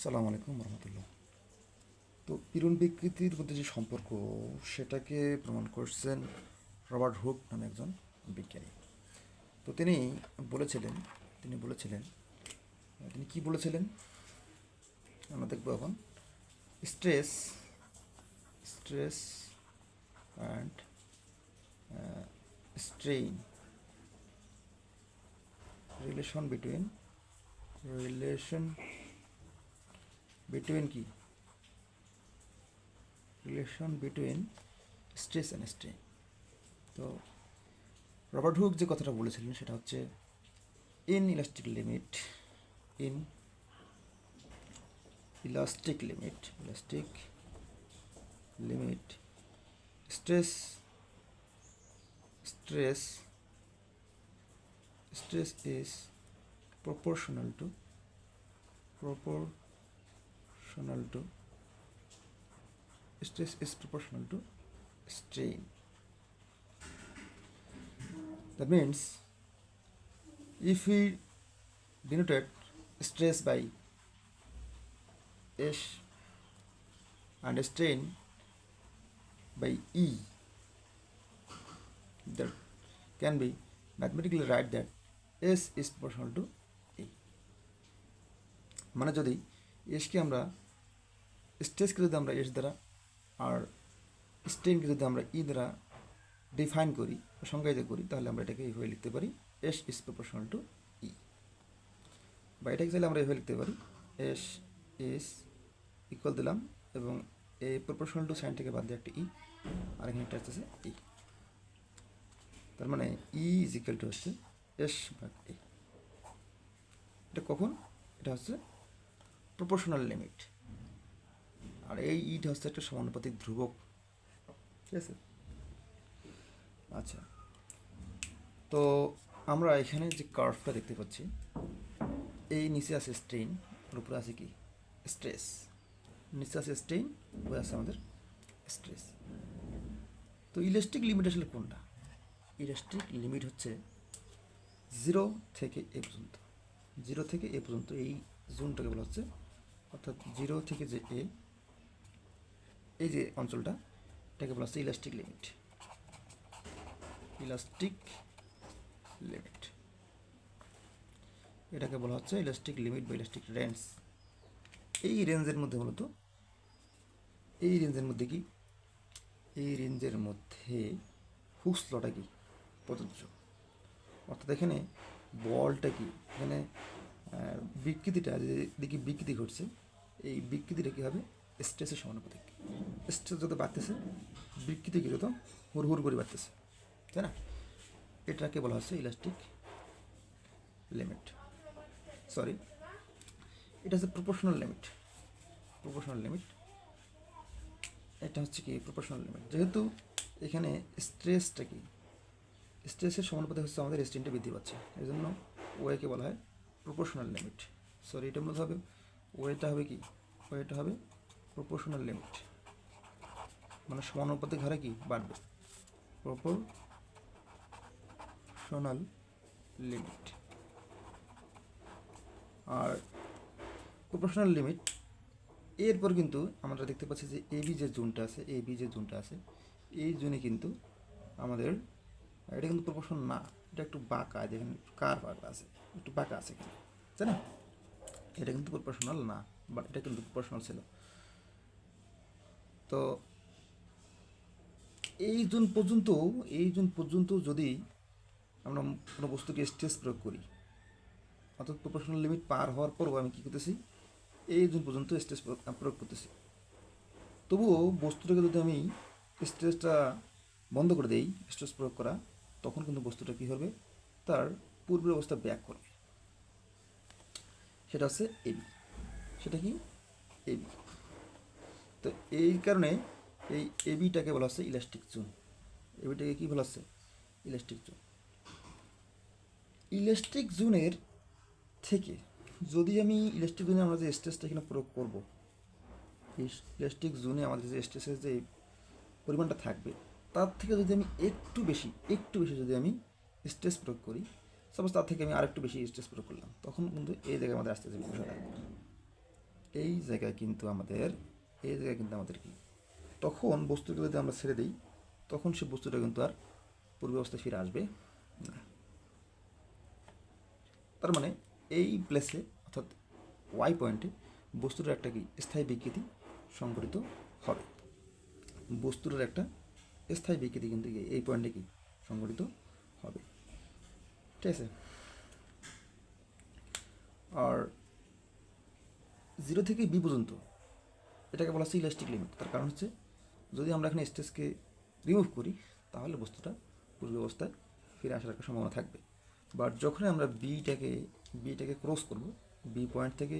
সালাম আলাইকুম রহমতুল্লাহ। তো পীড়ন বিকৃতির মধ্যে যে সম্পর্ক, সেটাকে প্রমাণ করছেন রবার্ট হুক নামে একজন বিজ্ঞানী। তো বলেছিলেন তিনি বলেছিলেন তিনি কি বলেছিলেন আমরা দেখব এখন। Stress stress and strain, relation between relation between কি relation between stress and strain. তো রবার্ট হুক যে কথাটা বলেছিলেন সেটা হচ্ছে in elastic limit in elastic limit stress stress stress is proportional to proportional to stress is proportional to strain. That means if we denoted stress by S and strain by E, that can be mathematically write that S is proportional to E. মানে যদি SK আমরা স্ট্রেসকে যদি আমরা S দ্বারা আর স্ট্রেনকে যদি আমরা ই দ্বারা define করি, সংজ্ঞায়িত করি, তাহলে আমরা এটাকে এইভাবে লিখতে পারি এস ইজ প্রপোর্শনাল টু ই। বা এটাকে চাইলে আমরা এইভাবে লিখতে পারি এস ইজ ইকুয়াল দিলাম এবং এই প্রপোর্শনাল টু সাইন থেকে বাদ দিয়ে একটা ই, আর এখানে একটা আসতেছে ই। তার মানে ই ইজ ইকুয়াল টু হচ্ছে এস ভাগ ই। এটা কখন? এটা হচ্ছে প্রপোর্শনাল লিমিট, আর এই ইটা হচ্ছে একটা সমানুপাতিক ধ্রুবক। ঠিক আছে? আচ্ছা, তো আমরা এখানে যে কার্ভটা দেখতে পাচ্ছি, এই নিচে আছে স্ট্রেইন, আর উপরে আছে কি স্ট্রেস। নিচে আছে স্ট্রেইন, উপরে আছে আমাদের স্ট্রেস। তো ইলাস্টিক লিমিট আসলে কোনটা? ইলাস্টিক লিমিট হচ্ছে 0 থেকে এ পর্যন্ত। 0 থেকে এ পর্যন্ত এই জোনটাকে বলা হচ্ছে, অর্থাৎ 0 থেকে যে এই যে অঞ্চলটা, এটাকে বলা হচ্ছে ইলাস্টিক লিমিট। ইলাস্টিক লিমিট এটাকে বলা হচ্ছে ইলাস্টিক লিমিট বা ইলাস্টিক রেঞ্জ। এই রেঞ্জের মধ্যে মূলত এই রেঞ্জের মধ্যে কি এই রেঞ্জের মধ্যে হুকস লটা কি প্রযোজ্য। অর্থাৎ এখানে বলটা কি, এখানে বিকৃতিটা যেদিকে বিকৃতি ঘটছে, এই বিকৃতিটা কী হবে স্ট্রেসের সমানুপাতিক। স্ট্রেস যত বাড়তেছে, বিকৃতি কি যত হুড় হুড় করে বাড়তেছে, তাই না? এটাকে বলা হচ্ছে ইলাস্টিক লিমিট। সরি, এটা হচ্ছে প্রপোর্শনাল লিমিট। প্রপোর্শনাল লিমিট এটা হচ্ছে কি প্রপোর্শনাল লিমিট। যেহেতু এখানে স্ট্রেসটা কি, স্ট্রেসের সমানুপাতে হচ্ছে আমাদের স্ট্রেনটা বৃদ্ধি পাচ্ছে, এই জন্য ওয়েকে বলা হয় প্রপোর্শনাল লিমিট। সরি, এটা মূলত হবে ওয়েটা হবে কি, ওয়েটা হবে প্রপোর্শনাল লিমিট, মানে সমানুপাতিক হারে কি বাড়বে, প্রপোর্শনাল লিমিট। আর প্রপোর্শনাল লিমিট এরপর কিন্তু আমরা দেখতে পাচ্ছি যে এবি যে জোনটা আছে, এই জোনে কিন্তু আমাদের এটা কিন্তু প্রপোর্শন না, এটা একটু বাঁকা, যেখানে কার্ভ আছে, একটু বাঁকা আছে এখানে, তাই না? এটা কিন্তু প্রপোর্শনাল না, বাট এটা কিন্তু প্রপোর্শনাল ছিল। তো এই জোন পর্যন্ত যদি আমরা কোনো বস্তুকে স্ট্রেস প্রয়োগ করি, অর্থাৎ প্রপোর্শনাল লিমিট পার হওয়ার পরও আমি কী করতেছি, এই জোন পর্যন্ত স্ট্রেস প্রয়োগ করতেছি। তবুও বস্তুটাকে যদি আমি স্ট্রেসটা বন্ধ করে দেই, স্ট্রেস প্রয়োগ করা, তখন কিন্তু বস্তুটা কী হবে, তার পূর্বের অবস্থা ব্যাক করবে। সেটা হচ্ছে এবি। সেটা কি এবি। তো এই কারণে এই এবিটাকে বলা হচ্ছে ইলাস্টিক জোন। এবিটাকে কী বলা হচ্ছে? Elastic zone. ইলাস্টিক জোনের থেকে যদি আমি ইলাস্টিক জোনে আমরা যে স্ট্রেসটা এখানে প্রয়োগ করবো, এই ইলাস্টিক জোনে আমাদের যে স্ট্রেসের যে পরিমাণটা থাকবে, তার থেকে যদি আমি একটু বেশি যদি আমি স্ট্রেস প্রয়োগ করি, সাপোজ তার থেকে আমি আরেকটু বেশি স্ট্রেস প্রয়োগ করলাম, তখন কিন্তু এই জায়গায় আমাদের আসতে যাবে বিষয়টা। এই জায়গায় কিন্তু আমাদের কি তখন বস্তুকে যদি আমরা ছেড়ে দিই তখন সে বস্তুটা কিন্তু আর পূর্ব অবস্থায় ফিরে আসবে না। তার মানে এই প্লেসে অর্থাৎ ওয়াই পয়েন্টে বস্তুটার একটা কি স্থায়ী বিকৃতি সংঘটিত হবে। বস্তুটার একটা স্থায়ী বিকৃতি কিন্তু এই পয়েন্টে কি সংঘটিত হবে, ঠিক আছে। আর 0 থেকে বি পর্যন্ত এটাকে বলা হচ্ছে ইলাস্টিক লিমিট। তার কারণ হচ্ছে যদি আমরা এখানে স্ট্রেসকে রিমুভ করি তাহলে বস্তুটা পূর্ব অবস্থায় ফিরে আসার একটা সম্ভাবনা থাকবে। বাট যখন আমরা বিটাকে ক্রস করব, বি পয়েন্ট থেকে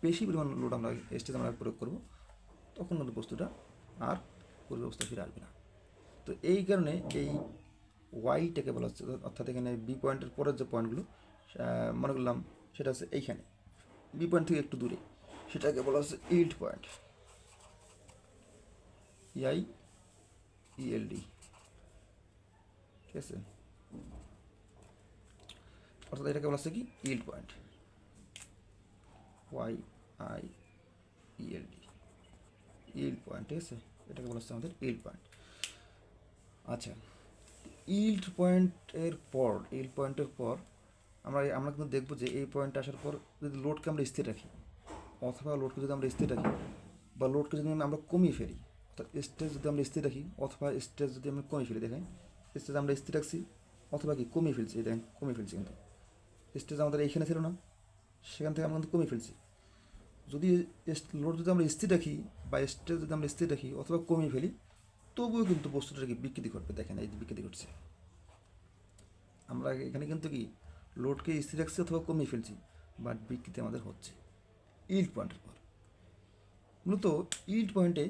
বেশি পরিমাণ লোড আমরা স্ট্রেস আমরা প্রয়োগ করব, তখন কিন্তু বস্তুটা আর পূর্ব অবস্থায় ফিরে আসবে না। তো এই কারণে এই ওয়াইটাকে বলা হচ্ছে, অর্থাৎ এখানে বি পয়েন্টের পরের যে পয়েন্টগুলো মনে করলাম সেটা হচ্ছে এইখানে বি পয়েন্ট থেকে একটু দূরে, সেটাকে বলা হচ্ছে ইল্ড পয়েন্ট, ইএলডি, ঠিক আছে। অর্থাৎ এটাকে বলা হচ্ছে কি yield point, YIELD, yield point, ঠিক আছে। এটাকে বলা হচ্ছে আমাদের ইল্ড পয়েন্ট। আচ্ছা, ইল্ড পয়েন্টের পর আমরা কিন্তু দেখবো যে এই পয়েন্টে আসার পর যদি লোডকে আমরা স্থির রাখি, অথবা লোডকে যদি আমরা স্থির রাখি বা লোডকে যদি আমরা কমিয়ে ফেলি, অর্থাৎ স্ট্রেস যদি আমরা স্থির রাখি অথবা স্ট্রেস যদি আমরা কমিয়ে ফেলি, দেখেন স্ট্রেস আমরা স্থির রাখছি অথবা কি কমিয়ে ফেলছি, দেখেন কমিয়ে ফেলছি, কিন্তু স্ট্রেস আমাদের এইখানে ছিল না, সেখান থেকে আমরা কিন্তু কমিয়ে ফেলছি। যদি লোড যদি আমরা স্থির রাখি বা স্ট্রেস যদি আমরা স্থির রাখি অথবা কমিয়ে ফেলি, তবুও কিন্তু বস্তুটার কি বিকৃতি ঘটবে। দেখেন এই বিকৃতি ঘটছে, আমরা এখানে কিন্তু কি লোডকে স্থির রাখছি অথবা কমিয়ে ফেলছি, বাট বিকৃতি আমাদের হচ্ছে ইল্ড পয়েন্টের পর। মূলত ইল্ড পয়েন্টে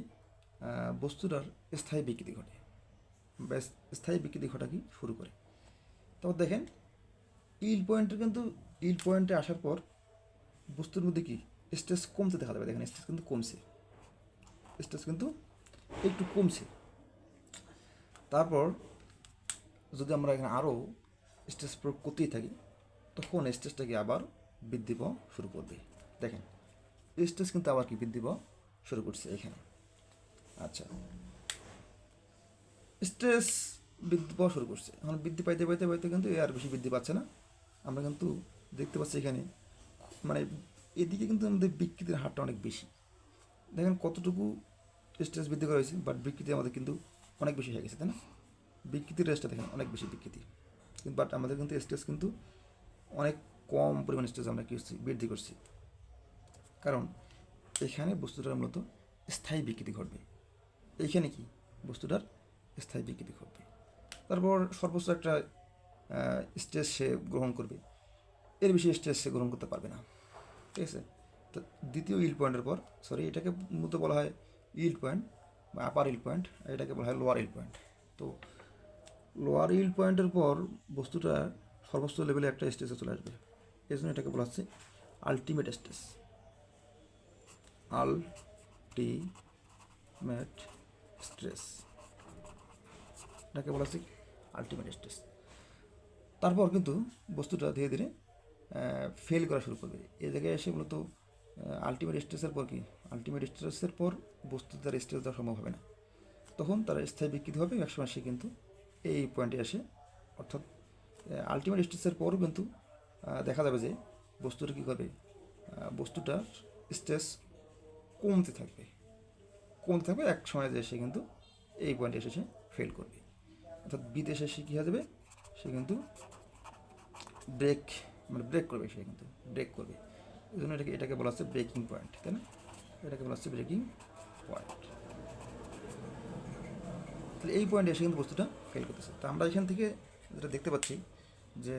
বস্তুটার স্থায়ী বিকৃতি ঘটে বা স্থায়ী বিকৃতি ঘটা কি শুরু করে। তারপর দেখেন ইল্ড পয়েন্টে আসার পর বস্তুর মধ্যে কি স্ট্রেস কমতে দেখা যাবে। দেখেন স্ট্রেস কিন্তু একটু কমছে। তারপর যদি আমরা এখানে আরও স্ট্রেস প্রয়োগ করতেই থাকি, তখন স্ট্রেসটাকে আবার বৃদ্ধি পাওয়া শুরু করবে। দেখেন স্ট্রেস কিন্তু আবার কি বৃদ্ধি পাওয়া শুরু করছে এখানে। আচ্ছা, স্ট্রেস বৃদ্ধি পাওয়া শুরু করছে, এখন বৃদ্ধি পাইতে পাইতে পাইতে কিন্তু আর বেশি বৃদ্ধি পাচ্ছে না। আমরা কিন্তু দেখতে পাচ্ছি এখানে মানে এদিকে কিন্তু আমাদের বিকৃতির হারটা অনেক বেশি। দেখেন কতটুকু স্ট্রেস বৃদ্ধি করা হয়েছে, বাট বিকৃতি আমাদের কিন্তু অনেক বেশি হয়ে গেছে, তাই না। বিকৃতির রেসটা দেখেন অনেক বেশি বিকৃতি, বাট আমাদের কিন্তু স্ট্রেস কিন্তু অনেক কম পরিমাণ স্ট্রেস আমরা কি করছি, বৃদ্ধি করছি। কারণ এখানে বস্তুটার মূলত স্থায়ী বিকৃতি ঘটবে, এইখানে কি বস্তুটার স্থায়ী বিকৃতি ঘটবে। তারপর সর্বোচ্চ একটা স্ট্রেস সে গ্রহণ করবে, এর বেশি স্ট্রেস সে গ্রহণ করতে পারবে না, ঠিক আছে। তো দ্বিতীয় ইল্ড পয়েন্টের পর, এটাকে মূলত বলা হয় ইল্ড পয়েন্ট বা আপার ইল্ড পয়েন্ট, এটাকে বলা হয় লোয়ার ইল্ড পয়েন্ট। তো লোয়ার ইল্ড পয়েন্টের পর বস্তুটা সর্বোচ্চ লেভেলে একটা স্ট্রেসে চলে আসবে, এই জন্য এটাকে বলা হচ্ছে আলটিমেট স্ট্রেস, আলটিমেট স্ট্রেস, এটাকে বলা হচ্ছে আলটিমেট স্ট্রেস। তারপর কিন্তু বস্তুটা ধীরে ধীরে ফেল করা শুরু করবে। এই জায়গায় এসে মূলত আলটিমেট স্ট্রেসের পর বস্তু তার স্ট্রেস দেওয়া সম্ভব হবে না, তখন তার স্থায়ী বিকৃতি হবে। একসময় সে কিন্তু এই পয়েন্টে আসে, অর্থাৎ আলটিমেট স্ট্রেসের পরও কিন্তু দেখা যাবে যে বস্তুটা কী করবে, বস্তুটার স্ট্রেস কমতে থাকবে, এক সময় যে সে কিন্তু এই পয়েন্টে এসে সে ফেল করবে, অর্থাৎ বিদেশে সে কী হয়ে যাবে, সে কিন্তু ব্রেক করবে, সে কিন্তু ব্রেক করবে। এই জন্য এটাকে বলা হচ্ছে ব্রেকিং পয়েন্ট, তাই না, এটাকে বলা হচ্ছে ব্রেকিং পয়েন্ট। তাহলে এই পয়েন্টে এসে কিন্তু বস্তুটা ফেল করতেছে। তো আমরা এখান থেকে যেটা দেখতে পাচ্ছি যে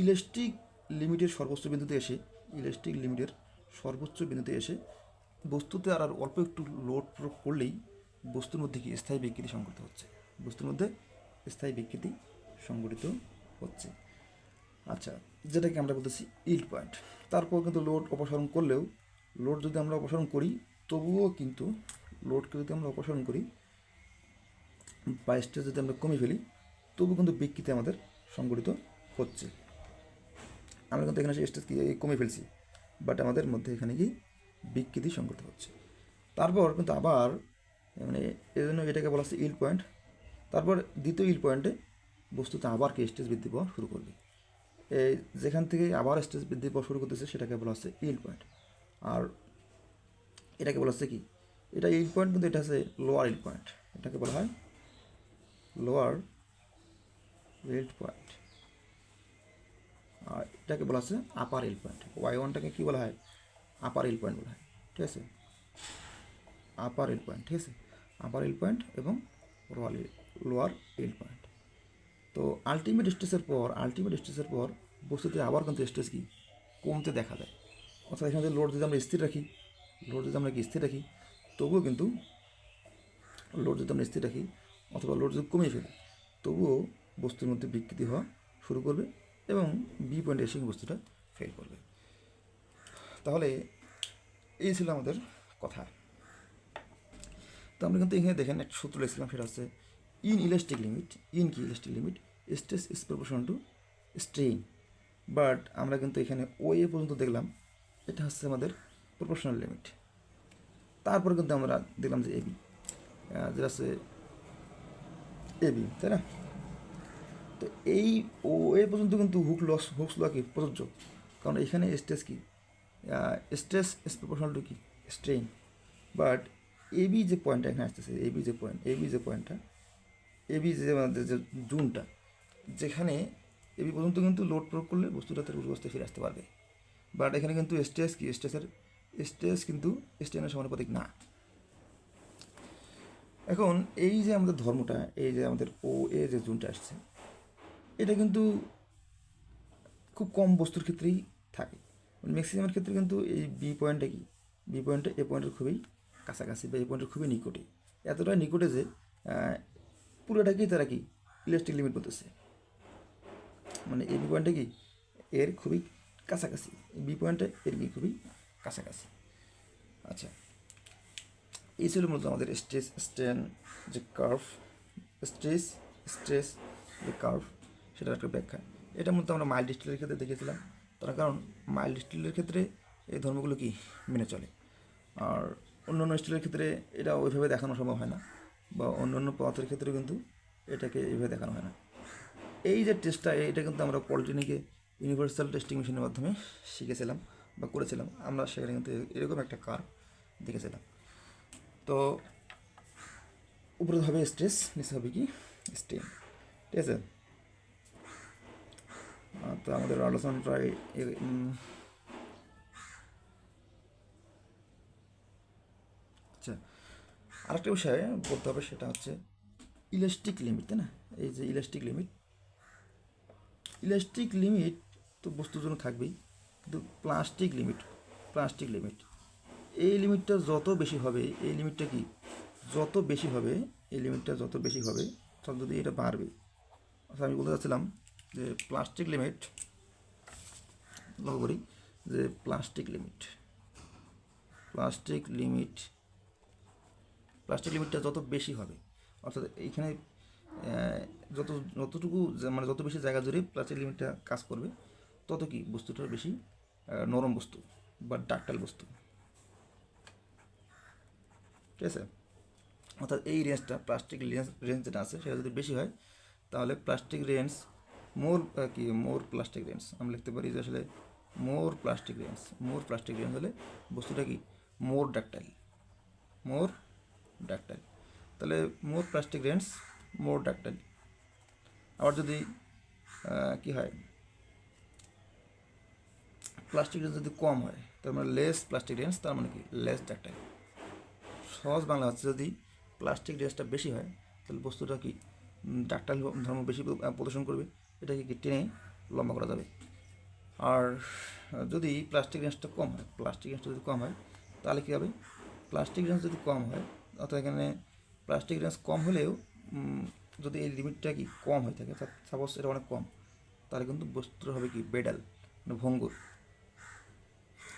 ইলাস্টিক লিমিটের সর্বোচ্চ বিন্দুতে এসে বস্তুতে আর অল্প একটু লোড প্রয়োগ করলেই বস্তুর মধ্যে কি স্থায়ী বিকৃতি সংঘটিত হচ্ছে, আচ্ছা, যেটাকে আমরা বলতেছি ইল্ড পয়েন্ট। তারপর কিন্তু লোড অপসারণ করলেও, লোড যদি আমরা অপসারণ করি তবুও কিন্তু লোডকে যদি আমরা অপসারণ করি বা স্ট্রেস যদি আমরা কমিয়ে ফেলি, তবু কিন্তু বিকৃতি আমাদের সংঘটিত হচ্ছে। আমরা কিন্তু এখানে সেই স্ট্রেস কমিয়ে ফেলছি, বাট আমাদের মধ্যে এখানে কি বিকৃতি সংঘটিত হচ্ছে। তারপর কিন্তু আবার মানে এই জন্য এটাকে বলা হচ্ছে ইল পয়েন্ট। তারপর দ্বিতীয় ইল পয়েন্টে বস্তুতে আবার কি স্ট্রেস বৃদ্ধি পাওয়া শুরু করবে। এই যেখান থেকে আবার স্ট্রেস বৃদ্ধি পাওয়া শুরু করতেছে সেটাকে বলা হচ্ছে ইল পয়েন্ট। আর এটাকে বলা হচ্ছে কি, এটা ইল পয়েন্ট কিন্তু এটা হচ্ছে লোয়ার ইল পয়েন্ট, এটাকে বলা হয় লোয়ার ইল্ড পয়েন্ট। আর এটাকে বলা হচ্ছে আপার ইল পয়েন্ট। ওয়াই ওয়ানটাকে কী বলা হয়, আপার ইল পয়েন্ট বলা হয়, ঠিক আছে, আপার ইল পয়েন্ট, ঠিক আছে, আপার ইল পয়েন্ট এবং লোয়ার ইল পয়েন্ট। তো আলটিমেট স্ট্রেসের পর বস্তুতে আবার কিন্তু স্ট্রেস কি কমতে দেখা যায়। অর্থাৎ এখানে লোড যদি আমরা স্থির রাখি, তবুও কিন্তু লোড যদি আমরা স্থির রাখি অথবা লোড যদি কমিয়ে ফেলি, তবুও বস্তুর মধ্যে বিকৃতি হওয়া শুরু করবে এবং বি পয়েন্টে এসে বস্তুটা ফেল করবে। তাহলে এই ছিল আমাদের কথা। তো আমরা কিন্তু এখানে দেখেন একটা সূত্র লিখছিলাম, সেটা হচ্ছে elastic limit stress is proportional to strain. But আমরা কিন্তু এখানে ওয়ে পর্যন্ত দেখলাম, এটা হচ্ছে আমাদের প্রপোর্শনাল লিমিট। তারপর কিন্তু আমরা দেখলাম যে এবি, যেটা হচ্ছে এবি, তাই না? তো এই ওয়ে পর্যন্ত কিন্তু হুকস ল কি প্রযোজ্য, কারণ এখানে স্ট্রেস কি স্ট্রেস ইজ প্রপোর্শনাল টু কি স্ট্রেইন। বাট এবি যে পয়েন্টটা এখানে আসতেছে, এবি যে আমাদের যে জুনটা, যেখানে এবি পর্যন্ত কিন্তু লোড প্রয়োগ করলে বস্তুটা তার অবস্থায় ফিরে আসতে পারবে। বাট এখানে কিন্তু স্ট্রেস কিন্তু স্ট্রেনের সমানুপাতিক না। এখন এই যে আমাদের ধর্মটা, এই যে আমাদের ও এ যে জুনটা আসছে, এটা কিন্তু খুব কম বস্তুর ক্ষেত্রেই থাকে। ম্যাক্সিমামের ক্ষেত্রে কিন্তু এই বি পয়েন্টটা এ পয়েন্টের খুবই কাছাকাছি বা এ পয়েন্টের খুবই নিকটে, এতটা নিকটে যে পুরোটাকেই তারা কি ইলাস্টিক লিমিট বলতেছে। মানে এই বি পয়েন্টটা কি এর খুবই কাছাকাছি, বি পয়েন্টটা এর কি খুবই কাছাকাছি। আচ্ছা, এই ছিল মূলত আমাদের স্ট্রেস যে কার্ভ, সেটার একটা ব্যাখ্যা। এটা মূলত আমরা মাইল্ড স্টিলের ক্ষেত্রে দেখেছিলাম। তার কারণ মাইল্ড স্টিলের ক্ষেত্রে এই ধর্মগুলো কি মেনে চলে, আর অন্য স্টিলের ক্ষেত্রে এটা ওইভাবে দেখানো সম্ভব হয় না, বা অন্য পদার্থের ক্ষেত্রে কিন্তু এটাকে এইভাবে দেখানো হয় না। এই যে টেস্টটা, এটা কিন্তু আমরা পলিটেকনিকে ইউনিভার্সাল টেস্টিং মেশিনের মাধ্যমে শিখেছিলাম বা করেছিলাম। আমরা সেখানে কিন্তু এরকম একটা কার্ভ দেখেছিলাম। তো উপরে হবে স্ট্রেস, নিচে হবে কি স্ট্রেন, ঠিক আছে। তো আমাদের আলোচনা প্রায় আচ্ছা, আরেকটা বিষয় বলতে হবে, সেটা হচ্ছে ইলাস্টিক লিমিট, তাই না? এই যে ইলাস্টিক লিমিট তো বস্তুর জন্য থাকবেই, কিন্তু প্লাস্টিক লিমিট এই লিমিটটা যত বেশি হবে, এই লিমিটটা যত বেশি হবে, তত যদি এটা বাড়বে। আচ্ছা, আমি বলতে চাচ্ছিলাম যে প্লাস্টিক লিমিট, লক্ষ্য করি যে প্লাস্টিক লিমিটটা যত বেশি হবে, অর্থাৎ এইখানে যতটুকু মানে যত বেশি জায়গা জুড়ে প্লাস্টিক লিমিটটা কাজ করবে, তত কি বস্তুটা বেশি নরম বস্তু বা ডাক্টাইল বস্তু, ঠিক আছে। অর্থাৎ এই রেঞ্জটা প্লাস্টিক রেঞ্জ যেটা আছে সেটা যদি বেশি হয়, তাহলে প্লাস্টিক রেঞ্জ মোর প্লাস্টিক রেঞ্জ আমরা লিখতে পারি যে আসলে মোর প্লাস্টিক রেঞ্জ হলে বস্তুটা কি মোর ডাক্টাইল। তাহলে মোর প্লাস্টিক রেঞ্জ মোর ডাক্টাইল। আবার যদি কি হয়, প্লাস্টিক রেঞ্জ যদি কম হয়, তার মানে লেস প্লাস্টিক রেঞ্জ, তার মানে কি লেস ডাক্টাইল। সহজ বাংলা হচ্ছে, যদি প্লাস্টিক রেঞ্জটা বেশি হয়, তাহলে বস্তুটা কি ডাক্টাইল ধর্ম বেশি প্রদর্শন করবে, এটাকে কি টেনে লম্বা করা যাবে। আর যদি প্লাস্টিক রেঞ্জটা কম হয়, তাহলে কী হবে, প্লাস্টিক রেঞ্জ যদি কম হয়, অর্থাৎ এখানে প্লাস্টিক রেঞ্জ কম হলেও যদি এই লিমিটটা কি কম হয়ে থাকে, সাপোজ এটা অনেক কম, তাহলে কিন্তু বস্তুটা হবে কি বেডাল, মানে ভঙ্গুর।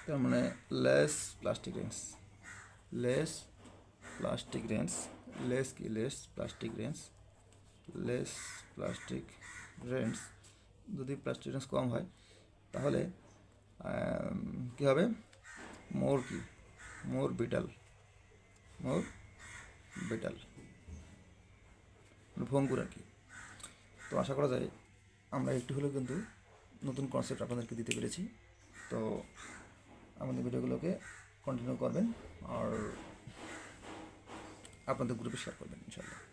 তার মানে লেস প্লাস্টিক রেঞ্জ যদি প্লাস্টিক রেঞ্জ কম হয়, তাহলে কী হবে, মোর মোর বিটাল, মোর বিটাল, ভঙ্গুর আর কি। তো আশা করা যায় আমরা একটু হলেও কিন্তু নতুন কনসেপ্ট আপনাদেরকে দিতে পেরেছি। তো আমাদের ভিডিওগুলোকে কন্টিনিউ করবেন আর আপনাদের গ্রুপে শেয়ার করবেন ইনশাল্লাহ।